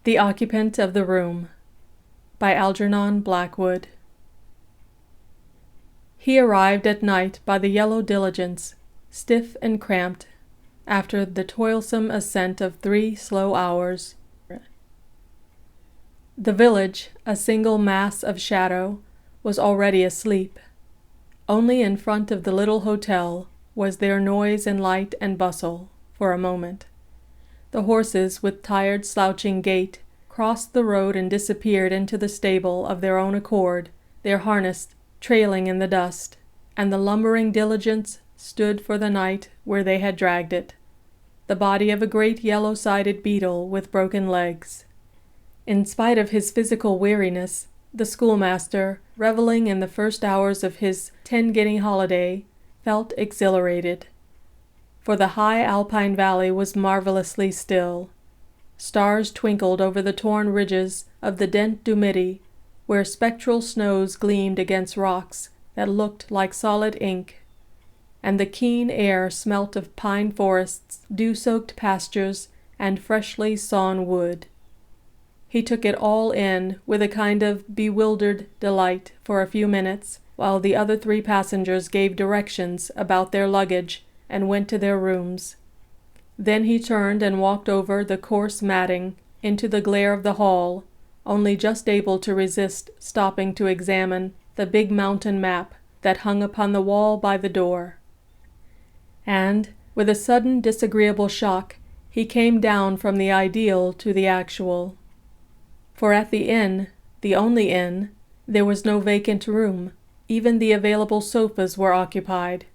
The Occupant of the Room by Algernon Blackwood. He arrived at night by the yellow diligence, stiff and cramped, after the toilsome ascent of 3 slow hours. The village, a single mass of shadow, was already asleep. Only in front of the little hotel was there noise and light and bustle, for a moment. The horses, with tired slouching gait, crossed the road and disappeared into the stable of their own accord, their harness trailing in the dust, and the lumbering diligence stood for the night where they had dragged it, the body of a great yellow-sided beetle with broken legs. In spite of his physical weariness, the schoolmaster, reveling in the first hours of his 10-guinea holiday, felt exhilarated. For the high alpine valley was marvelously still. Stars twinkled over the torn ridges of the Dent du Midi, where spectral snows gleamed against rocks that looked like solid ink, and the keen air smelt of pine forests, dew-soaked pastures, and freshly sawn wood. He took it all in with a kind of bewildered delight for a few minutes, while the other 3 passengers gave directions about their luggage and went to their rooms. Then he turned and walked over the coarse matting into the glare of the hall, only just able to resist stopping to examine the big mountain map that hung upon the wall by the door. And, with a sudden disagreeable shock, he came down from the ideal to the actual. For at the inn, the only inn, there was no vacant room. Even the available sofas were occupied.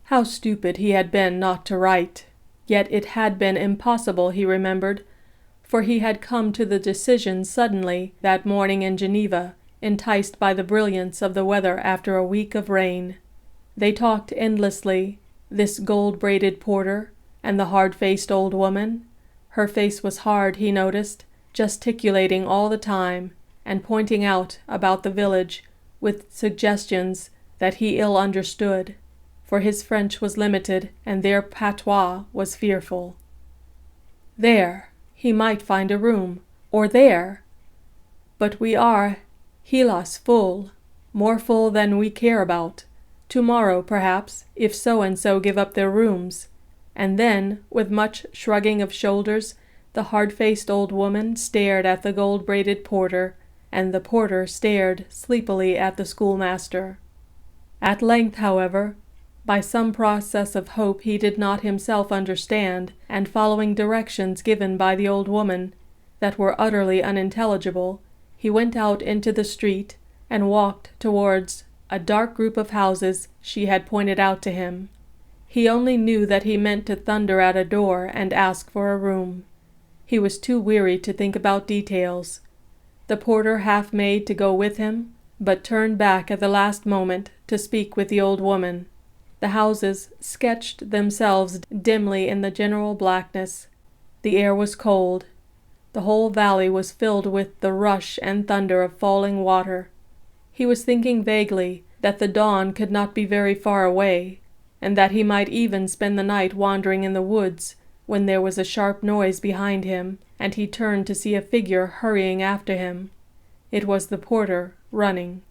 How stupid he had been not to write! Yet it had been impossible, he remembered, for he had come to the decision suddenly that morning in Geneva, enticed by the brilliance of the weather after a week of rain. They talked endlessly, this gold-braided porter and the hard-faced old woman. Her face was hard, he noticed, gesticulating all the time, and pointing out about the village with suggestions that he ill understood, for his French was limited and their patois was fearful. There, he might find a room, or there! But we are, hélas, full, more full than we care about. Tomorrow, perhaps, if so-and-so give up their rooms. And then, with much shrugging of shoulders, the hard-faced old woman stared at the gold-braided porter, and the porter stared sleepily at the schoolmaster. At length, however, by some process of hope he did not himself understand, and following directions given by the old woman that were utterly unintelligible, he went out into the street and walked towards a dark group of houses she had pointed out to him. He only knew that he meant to thunder at a door and ask for a room. He was too weary to think about details. The porter half made to go with him, but turned back at the last moment to speak with the old woman. The houses sketched themselves dimly in the general blackness. The air was cold. The whole valley was filled with the rush and thunder of falling water. He was thinking vaguely that the dawn could not be very far away, and that he might even spend the night wandering in the woods, when there was a sharp noise behind him, and he turned to see a figure hurrying after him. It was the porter, running.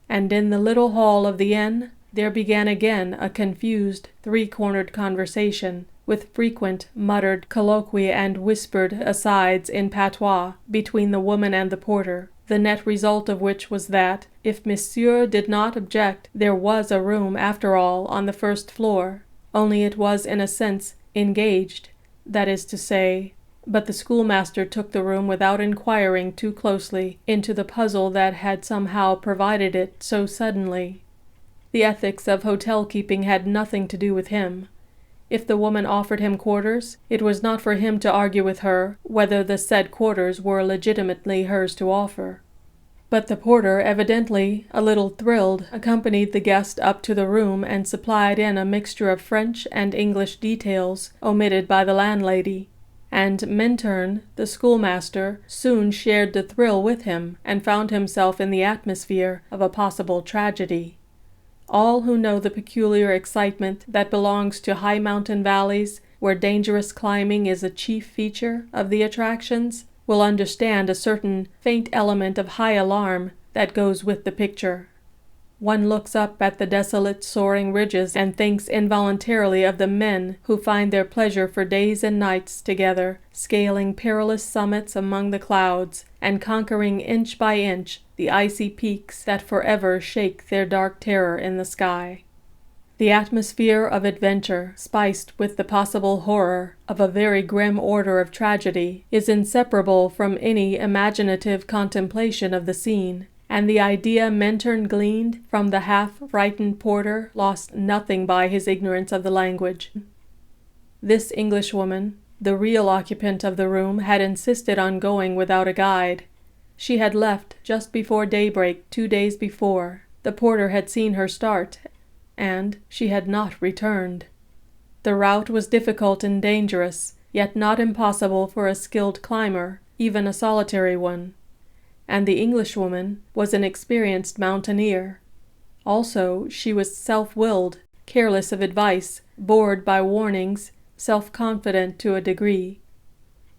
And in the little hall of the inn, there began again a confused, 3-cornered conversation, with frequent muttered colloquy and whispered asides in patois between the woman and the porter, the net result of which was that, if monsieur did not object, there was a room after all on the first floor, only it was in a sense engaged, that is to say, but the schoolmaster took the room without inquiring too closely into the puzzle that had somehow provided it so suddenly. The ethics of hotel-keeping had nothing to do with him. If the woman offered him quarters, it was not for him to argue with her whether the said quarters were legitimately hers to offer. But the porter, evidently a little thrilled, accompanied the guest up to the room and supplied in a mixture of French and English details omitted by the landlady. And Minturn, the schoolmaster, soon shared the thrill with him and found himself in the atmosphere of a possible tragedy. All who know the peculiar excitement that belongs to high mountain valleys, where dangerous climbing is a chief feature of the attractions, will understand a certain faint element of high alarm that goes with the picture. One looks up at the desolate soaring ridges and thinks involuntarily of the men who find their pleasure for days and nights together, scaling perilous summits among the clouds, and conquering inch by inch the icy peaks that forever shake their dark terror in the sky. The atmosphere of adventure, spiced with the possible horror of a very grim order of tragedy, is inseparable from any imaginative contemplation of the scene, and the idea Mentern gleaned from the half-frightened porter lost nothing by his ignorance of the language. This Englishwoman, the real occupant of the room, had insisted on going without a guide. She had left just before daybreak 2 days before. The porter had seen her start, and she had not returned. The route was difficult and dangerous, yet not impossible for a skilled climber, even a solitary one. And the Englishwoman was an experienced mountaineer. Also, she was self-willed, careless of advice, bored by warnings, self-confident to a degree.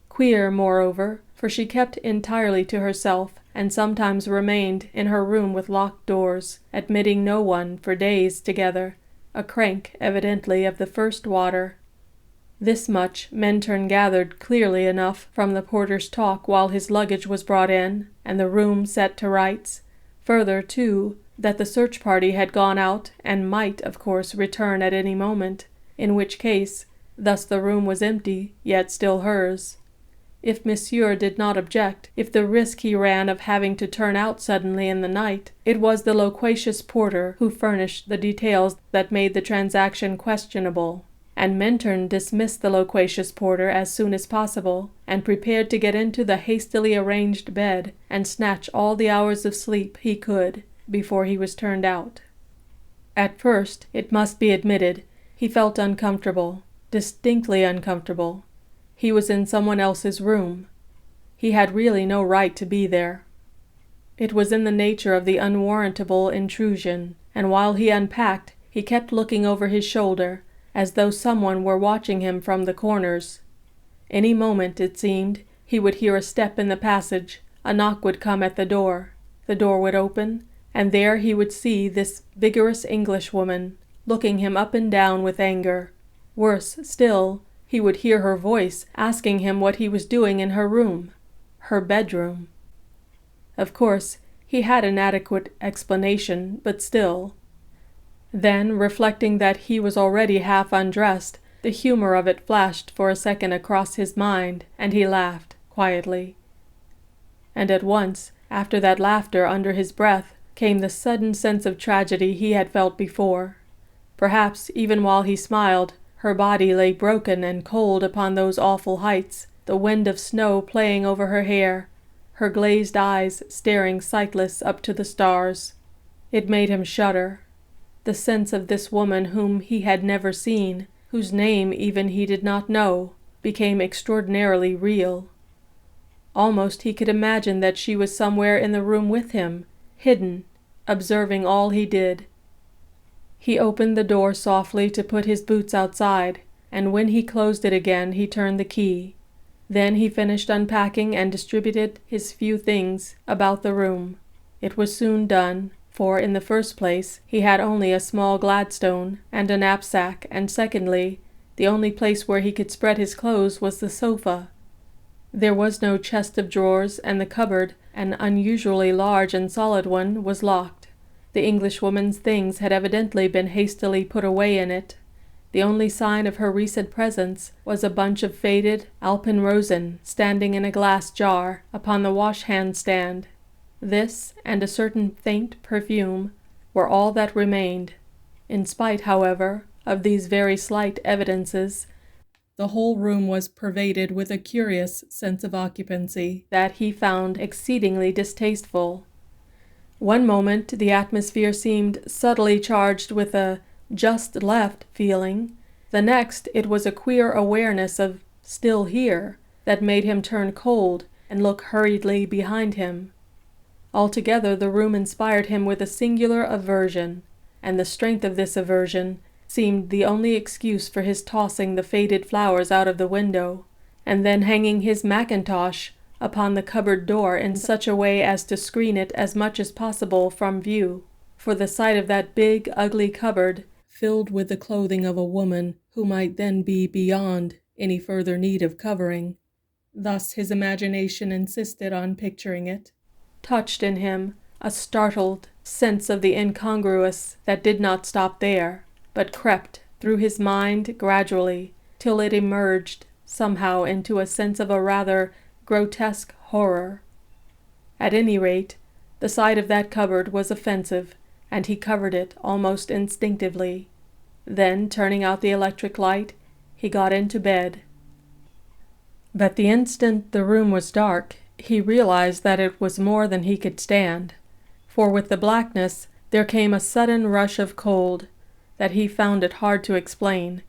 Queer, moreover, for she kept entirely to herself, and sometimes remained in her room with locked doors, admitting no one for days together, a crank evidently of the first water. This much Mentern gathered clearly enough from the porter's talk while his luggage was brought in, and the room set to rights. Further, too, that the search party had gone out, and might, of course, return at any moment, in which case, thus the room was empty, yet still hers. If Monsieur did not object, if the risk he ran of having to turn out suddenly in the night, it was the loquacious porter who furnished the details that made the transaction questionable. And Mentern dismissed the loquacious porter as soon as possible, and prepared to get into the hastily arranged bed and snatch all the hours of sleep he could before he was turned out. At first, it must be admitted, he felt uncomfortable, distinctly uncomfortable. He was in someone else's room. He had really no right to be there. It was in the nature of the unwarrantable intrusion, and while he unpacked, he kept looking over his shoulder, as though someone were watching him from the corners. Any moment, it seemed, he would hear a step in the passage, a knock would come at the door would open, and there he would see this vigorous Englishwoman, looking him up and down with anger. Worse still, he would hear her voice asking him what he was doing in her room, her bedroom. Of course, he had an adequate explanation, but still. Then, reflecting that he was already half undressed, the humor of it flashed for a second across his mind, and he laughed, quietly. And at once, after that laughter under his breath, came the sudden sense of tragedy he had felt before. Perhaps, even while he smiled, her body lay broken and cold upon those awful heights, the wind of snow playing over her hair, her glazed eyes staring sightless up to the stars. It made him shudder. The sense of this woman whom he had never seen, whose name even he did not know, became extraordinarily real. Almost he could imagine that she was somewhere in the room with him, hidden, observing all he did. He opened the door softly to put his boots outside, and when he closed it again he turned the key. Then he finished unpacking and distributed his few things about the room. It was soon done, for in the first place he had only a small Gladstone and a knapsack, and secondly, the only place where he could spread his clothes was the sofa. There was no chest of drawers, and the cupboard, an unusually large and solid one, was locked. The Englishwoman's things had evidently been hastily put away in it. The only sign of her recent presence was a bunch of faded Alpenrosen standing in a glass jar upon the wash-hand stand. This, and a certain faint perfume, were all that remained. In spite, however, of these very slight evidences, the whole room was pervaded with a curious sense of occupancy that he found exceedingly distasteful. One moment the atmosphere seemed subtly charged with a just left feeling. The next it was a queer awareness of still here that made him turn cold and look hurriedly behind him. Altogether the room inspired him with a singular aversion, and the strength of this aversion seemed the only excuse for his tossing the faded flowers out of the window, and then hanging his mackintosh upon the cupboard door in such a way as to screen it as much as possible from view, for the sight of that big, ugly cupboard, filled with the clothing of a woman who might then be beyond any further need of covering. Thus his imagination insisted on picturing it, touched in him a startled sense of the incongruous that did not stop there, but crept through his mind gradually, till it emerged somehow into a sense of a rather grotesque horror. At any rate, the sight of that cupboard was offensive, and he covered it almost instinctively. Then, turning out the electric light, he got into bed. But the instant the room was dark, he realized that it was more than he could stand, for with the blackness there came a sudden rush of cold that he found it hard to explain,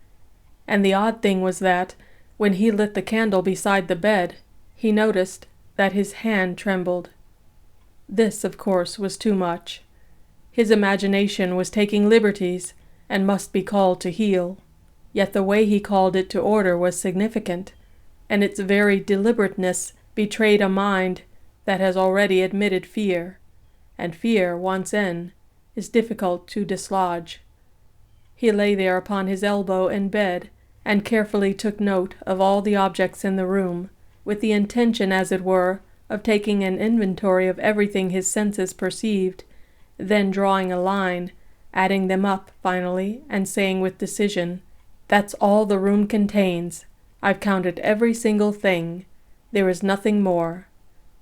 and the odd thing was that, when he lit the candle beside the bed, he noticed that his hand trembled. This, of course, was too much. His imagination was taking liberties, and must be called to heel. Yet the way he called it to order was significant, and its very deliberateness betrayed a mind that has already admitted fear, and fear, once in, is difficult to dislodge. He lay there upon his elbow in bed, and carefully took note of all the objects in the room, with the intention, as it were, of taking an inventory of everything his senses perceived, then drawing a line, adding them up finally, and saying with decision, "That's all the room contains. I've counted every single thing. There is nothing more.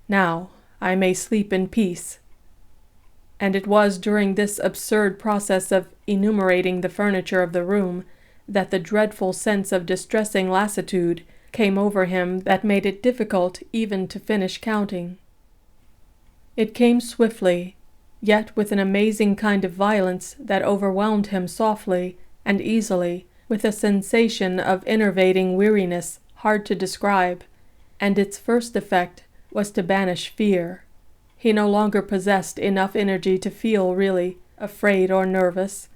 Now I may sleep in peace." And it was during this absurd process of enumerating the furniture of the room that the dreadful sense of distressing lassitude came over him that made it difficult even to finish counting. It came swiftly, yet with an amazing kind of violence that overwhelmed him softly and easily, with a sensation of enervating weariness hard to describe, and its first effect was to banish fear. He no longer possessed enough energy to feel really afraid or nervous.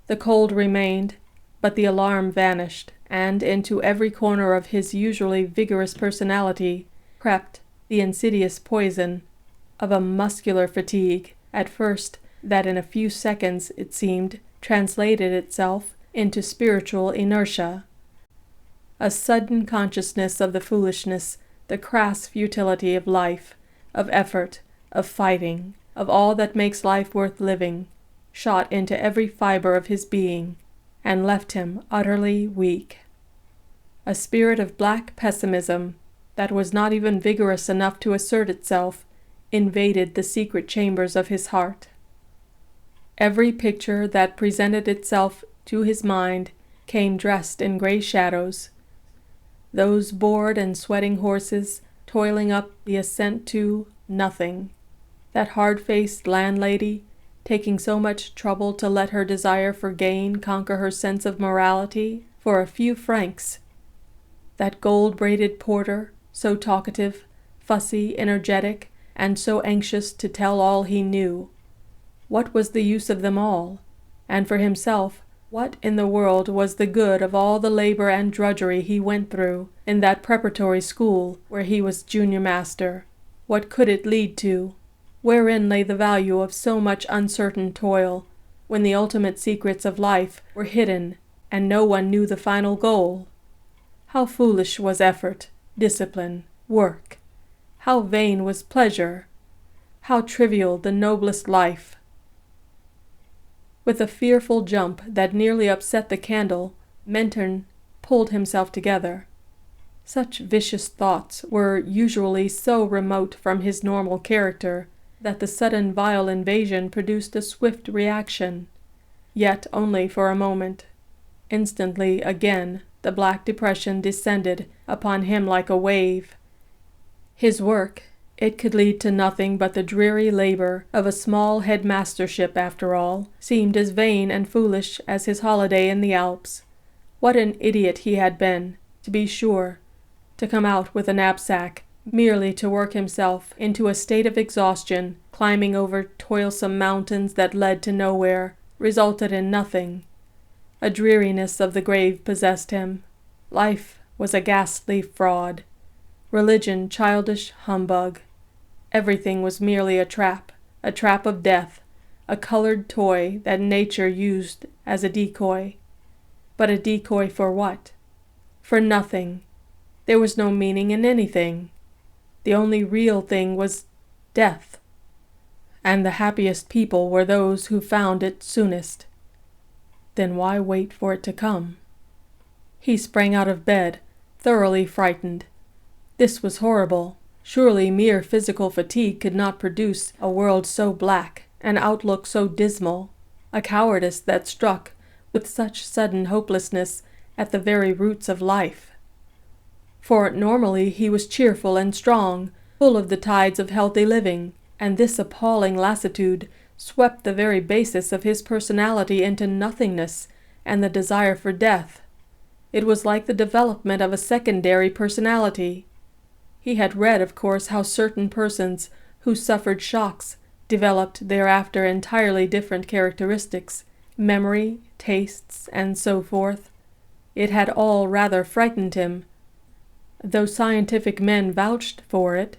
The cold remained, but the alarm vanished, and into every corner of his usually vigorous personality crept the insidious poison of a muscular fatigue, at first, that in a few seconds, it seemed, translated itself into spiritual inertia. A sudden consciousness of the foolishness, the crass futility of life, of effort, of fighting, of all that makes life worth living, shot into every fiber of his being, and left him utterly weak. A spirit of black pessimism, that was not even vigorous enough to assert itself, invaded the secret chambers of his heart. Every picture that presented itself to his mind came dressed in gray shadows. Those bored and sweating horses toiling up the ascent to nothing. That hard-faced landlady, taking so much trouble to let her desire for gain conquer her sense of morality for a few francs. That gold-braided porter, so talkative, fussy, energetic, and so anxious to tell all he knew. What was the use of them all? And for himself, what in the world was the good of all the labor and drudgery he went through in that preparatory school where he was junior master? What could it lead to? Wherein lay the value of so much uncertain toil, when the ultimate secrets of life were hidden and no one knew the final goal? How foolish was effort, discipline, work! How vain was pleasure! How trivial the noblest life! With a fearful jump that nearly upset the candle, Mentern pulled himself together. Such vicious thoughts were usually so remote from his normal character that the sudden vile invasion produced a swift reaction, yet only for a moment. Instantly, again, the black depression descended upon him like a wave. His work, it could lead to nothing but the dreary labor of a small headmastership after all, seemed as vain and foolish as his holiday in the Alps. What an idiot he had been, to be sure, to come out with a knapsack, merely to work himself into a state of exhaustion, climbing over toilsome mountains that led to nowhere, resulted in nothing. A dreariness of the grave possessed him. Life was a ghastly fraud. Religion, childish humbug. Everything was merely a trap of death, a colored toy that nature used as a decoy. But a decoy for what? For nothing. There was no meaning in anything. The only real thing was death. And the happiest people were those who found it soonest. Then why wait for it to come? He sprang out of bed, thoroughly frightened. This was horrible. Surely mere physical fatigue could not produce a world so black, an outlook so dismal, a cowardice that struck with such sudden hopelessness at the very roots of life. For normally he was cheerful and strong, full of the tides of healthy living, and this appalling lassitude swept the very basis of his personality into nothingness and the desire for death. It was like the development of a secondary personality. He had read, of course, how certain persons who suffered shocks developed thereafter entirely different characteristics, memory, tastes, and so forth. It had all rather frightened him. Though scientific men vouched for it,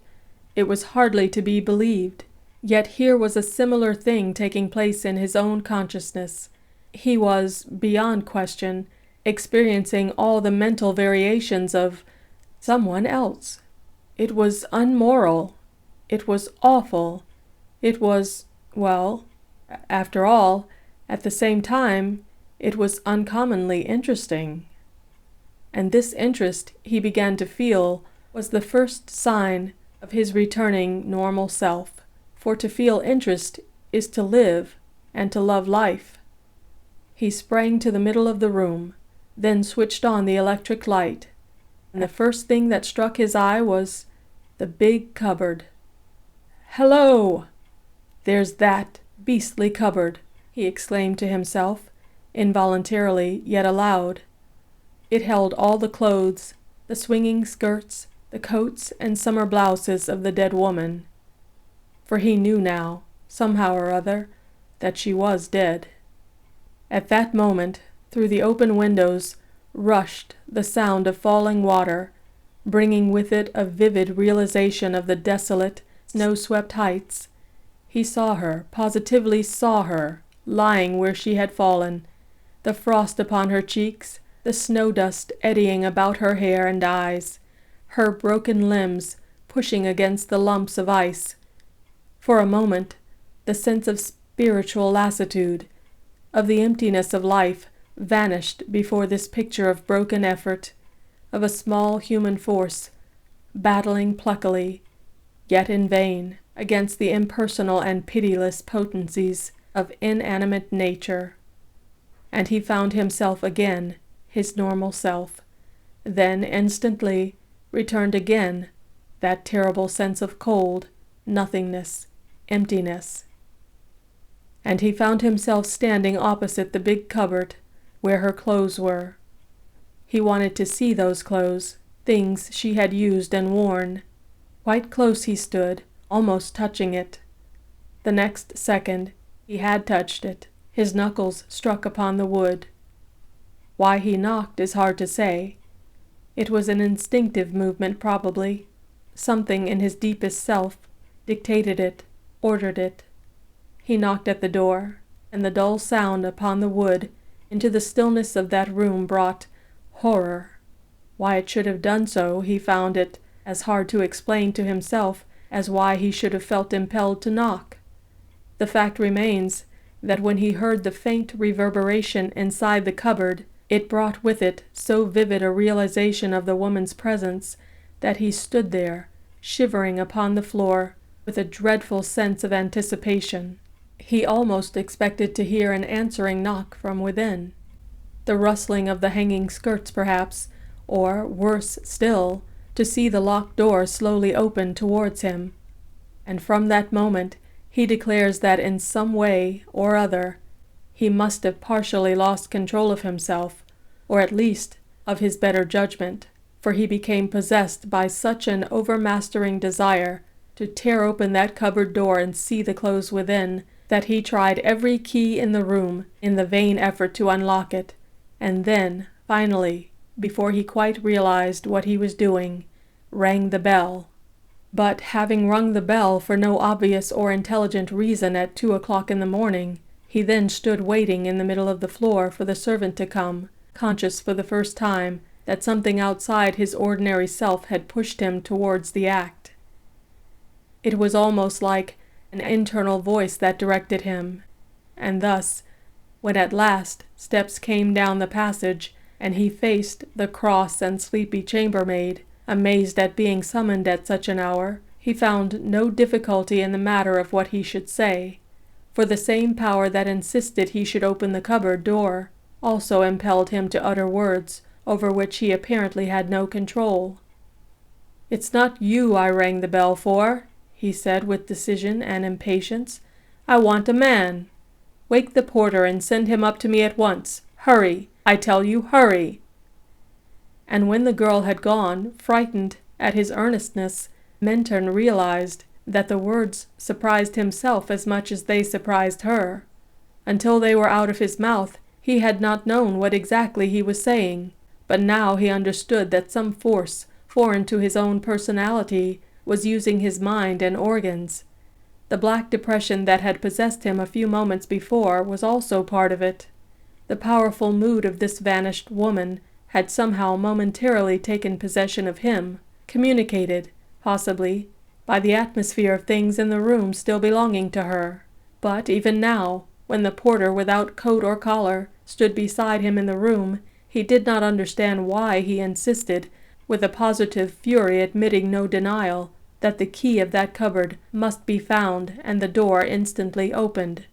it was hardly to be believed. Yet here was a similar thing taking place in his own consciousness. He was, beyond question, experiencing all the mental variations of someone else. It was unmoral. It was awful. It was, well, after all, at the same time, it was uncommonly interesting. And this interest, he began to feel, was the first sign of his returning normal self. For to feel interest is to live and to love life. He sprang to the middle of the room, then switched on the electric light, and the first thing that struck his eye was the big cupboard. "Hello! There's that beastly cupboard," he exclaimed to himself, involuntarily yet aloud. It held all the clothes, the swinging skirts, the coats and summer blouses of the dead woman. For he knew now, somehow or other, that she was dead. At that moment, through the open windows, rushed the sound of falling water, bringing with it a vivid realization of the desolate, snow-swept heights. He saw her, positively saw her, lying where she had fallen, the frost upon her cheeks, the snow dust eddying about her hair and eyes, her broken limbs pushing against the lumps of ice. For a moment, the sense of spiritual lassitude, of the emptiness of life, vanished before this picture of broken effort, of a small human force, battling pluckily, yet in vain, against the impersonal and pitiless potencies of inanimate nature. And he found himself again, his normal self. Then instantly returned again that terrible sense of cold, nothingness, emptiness. And he found himself standing opposite the big cupboard where her clothes were. He wanted to see those clothes, things she had used and worn. Quite close he stood, almost touching it. The next second he had touched it. His knuckles struck upon the wood. Why he knocked is hard to say. It was an instinctive movement probably. Something in his deepest self dictated it, ordered it. He knocked at the door, and the dull sound upon the wood into the stillness of that room brought horror. Why it should have done so, he found it as hard to explain to himself as why he should have felt impelled to knock. The fact remains that when he heard the faint reverberation inside the cupboard, it brought with it so vivid a realization of the woman's presence that he stood there, shivering upon the floor, with a dreadful sense of anticipation. He almost expected to hear an answering knock from within. The rustling of the hanging skirts, perhaps, or, worse still, to see the locked door slowly open towards him. And from that moment he declares that in some way or other he must have partially lost control of himself, or at least of his better judgment, for he became possessed by such an overmastering desire to tear open that cupboard door and see the clothes within, that he tried every key in the room in the vain effort to unlock it, and then, finally, before he quite realized what he was doing, rang the bell. But having rung the bell for no obvious or intelligent reason at 2 o'clock in the morning, he then stood waiting in the middle of the floor for the servant to come, conscious for the first time that something outside his ordinary self had pushed him towards the act. It was almost like an internal voice that directed him, and thus, when at last steps came down the passage, and he faced the cross and sleepy chambermaid, amazed at being summoned at such an hour, he found no difficulty in the matter of what he should say, for the same power that insisted he should open the cupboard door also impelled him to utter words over which he apparently had no control. "It's not you I rang the bell for," he said with decision and impatience. "I want a man. Wake the porter and send him up to me at once. Hurry! I tell you, hurry!" And when the girl had gone, frightened at his earnestness, Menton realized that the words surprised himself as much as they surprised her. Until they were out of his mouth, he had not known what exactly he was saying, but now he understood that some force foreign to his own personality was using his mind and organs. The black depression that had possessed him a few moments before was also part of it. The powerful mood of this vanished woman had somehow momentarily taken possession of him, communicated, possibly, by the atmosphere of things in the room still belonging to her. But even now, when the porter without coat or collar stood beside him in the room, he did not understand why he insisted, with a positive fury admitting no denial, that the key of that cupboard must be found and the door instantly opened.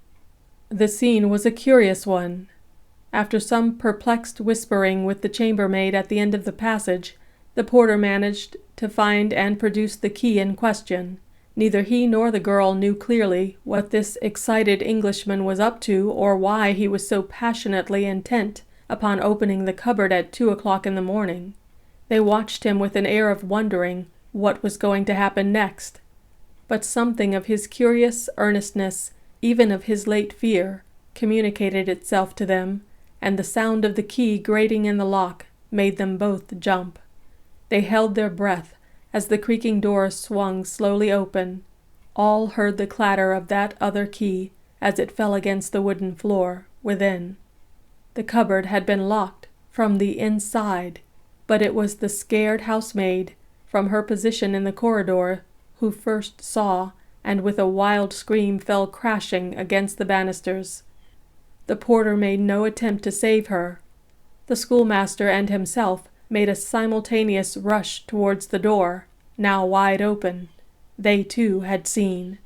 The scene was a curious one. After some perplexed whispering with the chambermaid at the end of the passage, the porter managed to find and produce the key in question. Neither he nor the girl knew clearly what this excited Englishman was up to or why he was so passionately intent upon opening the cupboard at 2 o'clock in the morning. They watched him with an air of wondering what was going to happen next. But something of his curious earnestness, even of his late fear, communicated itself to them, and the sound of the key grating in the lock made them both jump. They held their breath as the creaking door swung slowly open. All heard the clatter of that other key as it fell against the wooden floor within. The cupboard had been locked from the inside, but it was the scared housemaid, from her position in the corridor, who first saw, and with a wild scream fell crashing against the banisters. The porter made no attempt to save her. The schoolmaster and himself made a simultaneous rush towards the door, now wide open. They too had seen.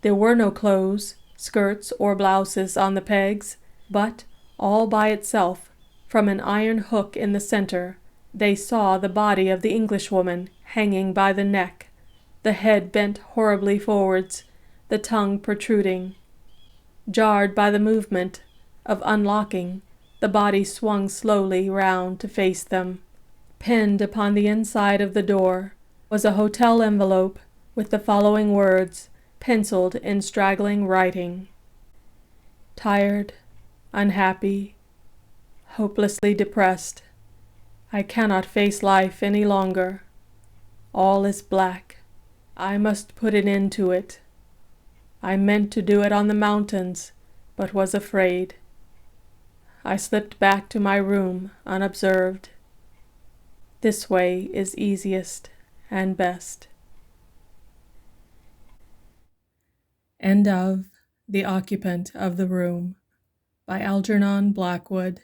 There were no clothes, skirts, or blouses on the pegs, but, all by itself, from an iron hook in the center, they saw the body of the Englishwoman hanging by the neck, the head bent horribly forwards, the tongue protruding. Jarred by the movement of unlocking, the body swung slowly round to face them. Pinned upon the inside of the door was a hotel envelope with the following words, penciled in straggling writing: "Tired, unhappy, hopelessly depressed. I cannot face life any longer. All is black. I must put an end to it. I meant to do it on the mountains, but was afraid. I slipped back to my room unobserved. This way is easiest and best." End of The Occupant of the Room by Algernon Blackwood.